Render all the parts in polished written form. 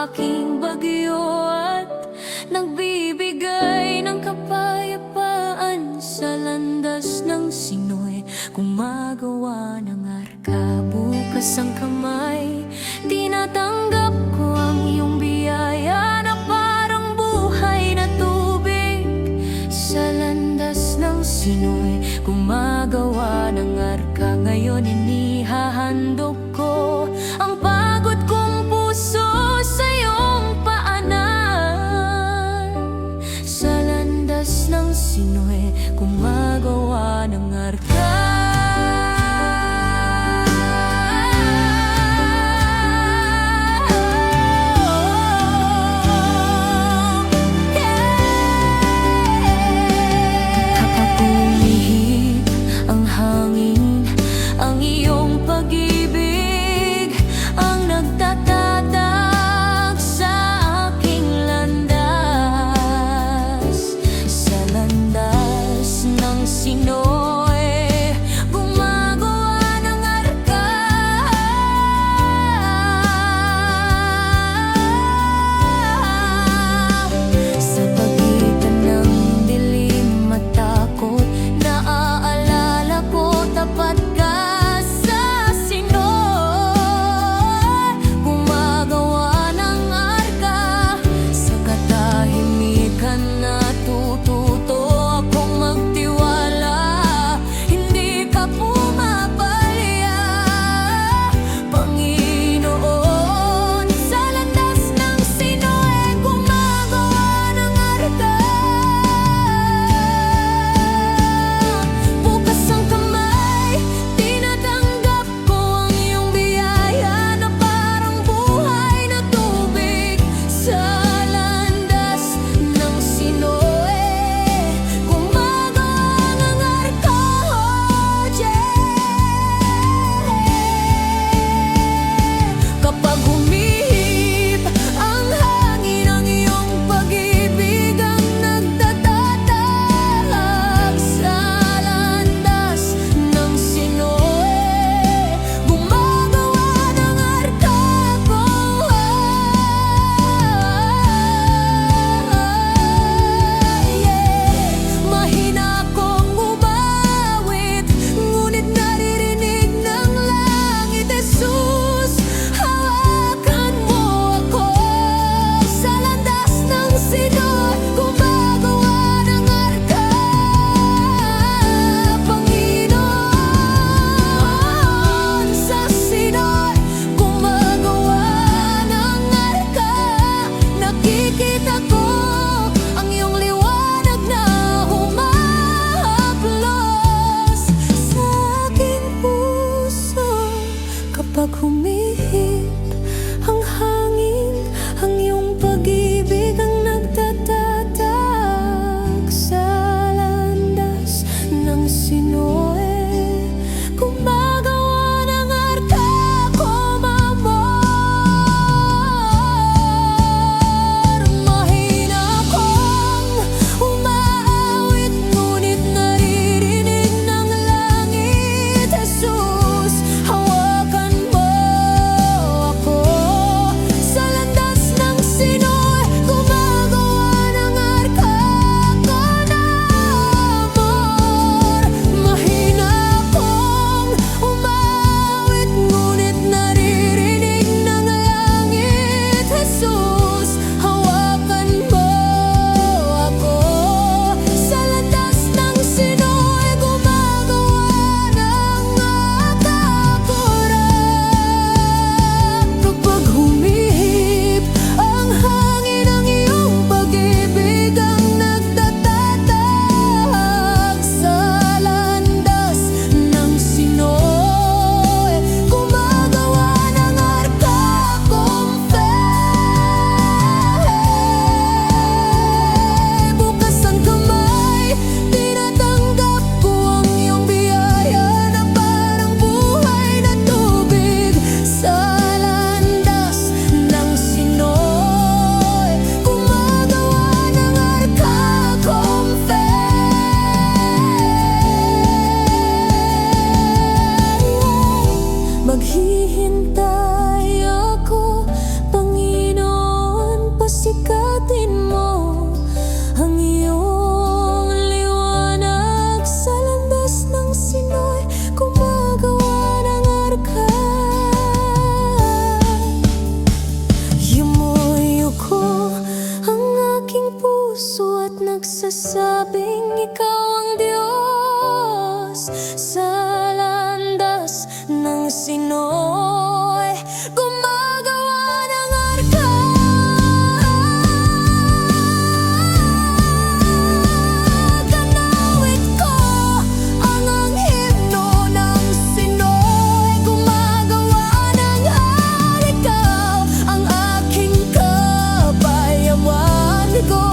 aking bagyo at nagbibigay ng kapayapaan sa landas ng sinoy. Gumagawa ng arka, bukas ang kamay, tinatanggap ko ang iyong biyaya na parang buhay na tubig. Sa landas ng sinoy, gumagawa ng arka, ngayon inihahandog ko ang pagod kong puso sa iyong paanan. Sa landas ng sinoy, gumagawa ng arka. nagsasabing ikaw ang Diyos sa landas ng Sinoy, gumagawa ng arka. Ganawit ko ang himno ng Sinoy, gumagawa ng arikaw ang aking kapayawan ko.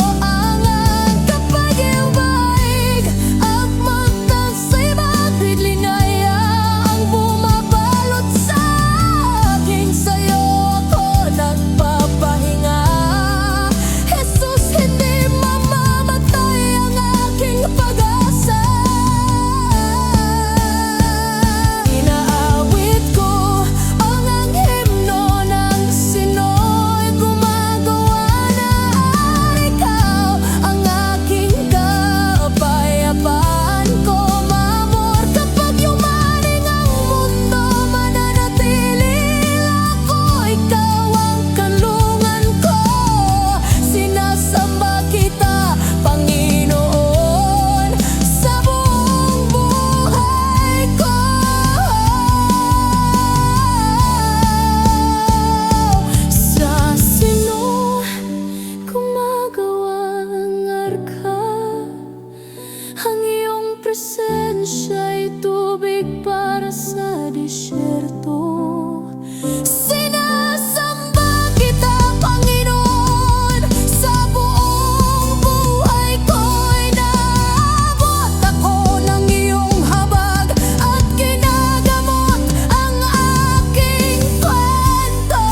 Presensiya'y tubig para sa disyerto. Sinasamba kita, Panginoon, sa buong buhay ko'y naabot ako ng iyong habag at ginagamot ang aking kwento.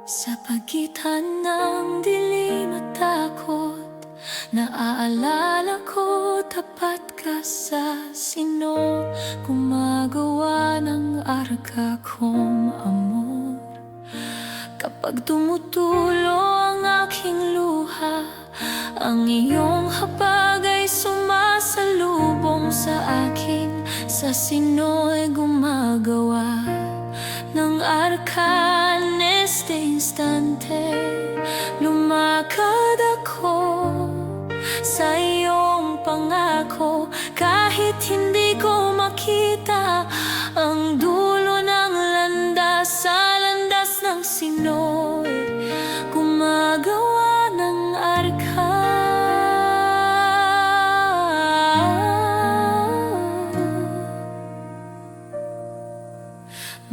Sa pagitan ng dilim at takot, naaalala ko tapat ka sa Sinoy, gumagawa ng arka kong amor. Kapag tumutulo ang aking luha, ang iyong habag ay sumasalubong sa akin. Sa Sinoy gumagawa ng arka. Neste instante, lumakad ako sa iyong pangako, kahit hindi ko makita ang dulo ng landas. Sa landas ng Sinoy, gumagawa ng arka.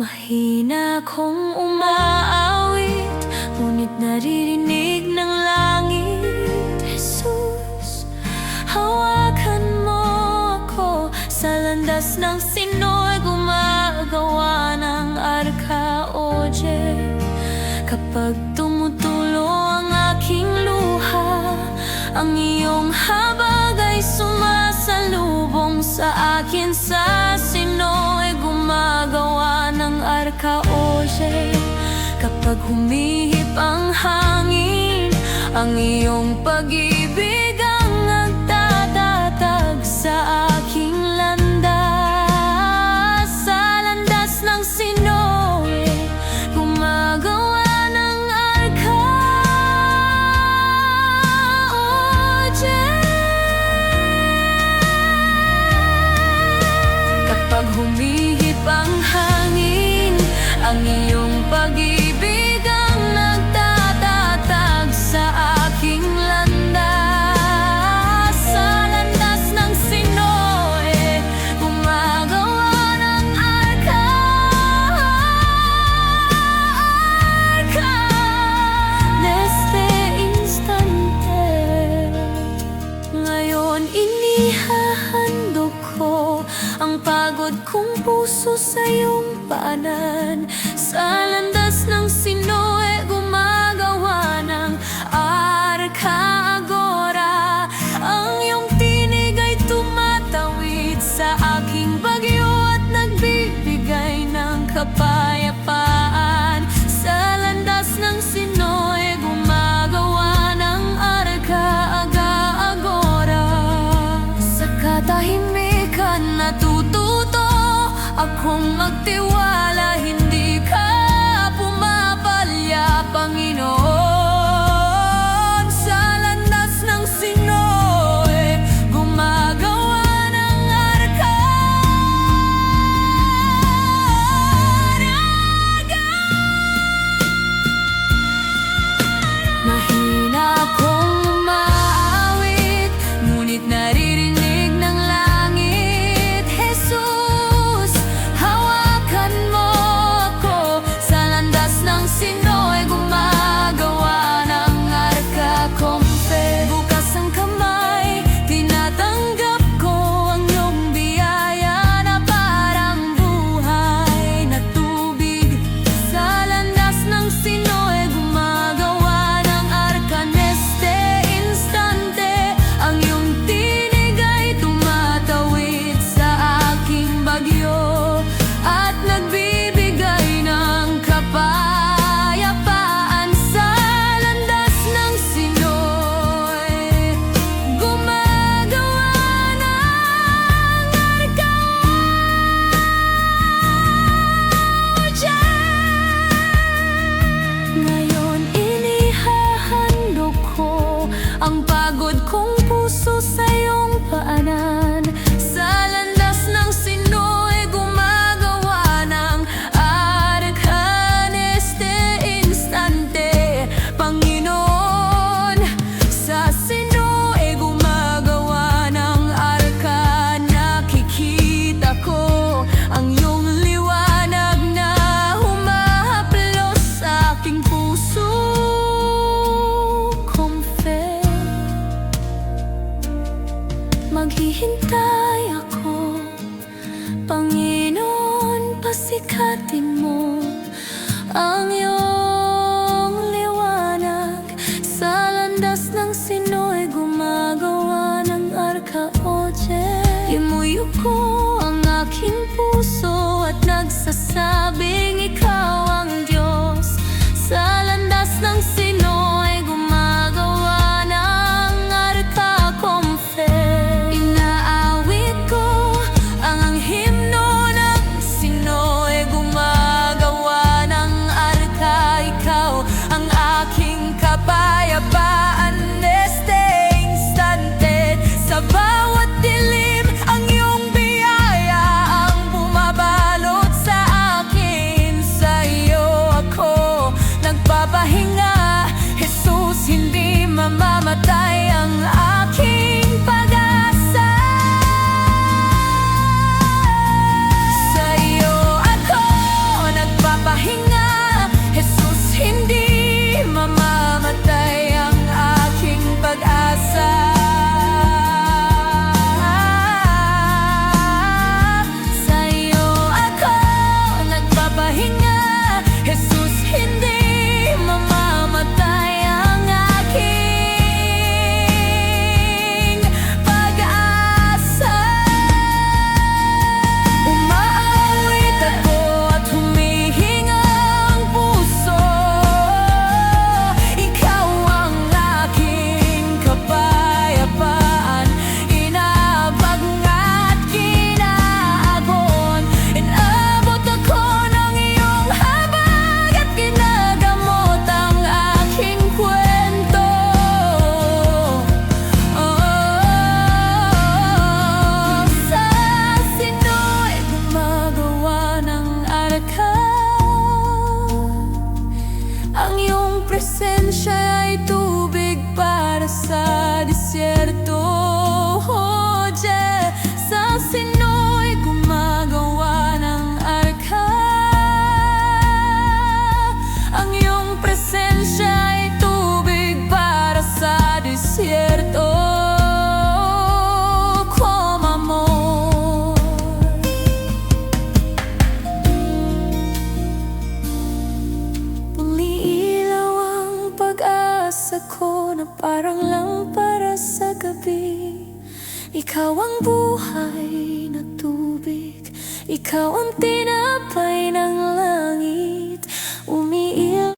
Mahina kong umaawit, ngunit naririnig ng langit. Jesus, hawakan mo ako. Sa landas ng Sinoy, gumagawa ng arka. O Diyos, kapag tumutulo ang aking luha, ang iyong habag ay sumasalubong sa akin. Sa Sinoy gumagawa ng arka. O Diyos, kapag humihip ang hangin, ang iyong pag-ibig ang nagtatatag sa aking landas. Sa landas ng Sinoy, gumagawa ng arka. O Diyos, kapag humihip ang hangin, ang iyong pag-ibig ang nagtatatag sa aking landas. Sa landas ng Sinoy, gumagawa ng arka. Arka, neste instante. Ngayon inihahandog ko ang pagod kong puso sa iyong paanan. Sa landas ng Sinoy, gumagawa ng arka agora. Ang iyong tinig ay tumatawid sa aking bagyo at nagbibigay ng kapayapaan. Sa landas ng Sinoy, gumagawa ng ang iyong liwanag. Sa landas ng sino'y gumagawa ng arka, o Diyos. Imuyuko ang aking puso at nagsasabing ikaw ang Diyos. Sa landas ng sino'y gumagawa ng arka, confess. Inaawit ko ang himno ng sino'y gumagawa ng arka. Ikaw ang aking kapayapaan, este instante. Sa bawat dilim ang iyong biyaya ang bumabalot sa akin. Sa iyo ako nagpapahinga, Jesus, hindi mamamatay ang aking pag-asa. Sa iyo ako nagpapahinga, Jesus, hindi mamamatay ang aking pag-asa. Sa iyo ako nagpapahinga, Jesus, hindi mamamatay ang aking pag-asa. Umaawit ako at humihinga ang puso. Ikaw ang aking kapayapaan, inaabag at kinaagon. Inabot ako ng iyong habag at ginagamot ang aking kwento. Sa sino'y gumagawa ng arka, ang iyong presensya ay tubig para sa disyerto, oh Diyos. Sa sino'y gumagawa ng arka, ang iyong presensya ay tubig para sa disyerto, como amor. Umiilaw ang pag-asa ko na parang lampara sa gabi. Ikaw ang buhay na tubig, ikaw ang tinapay ng langit.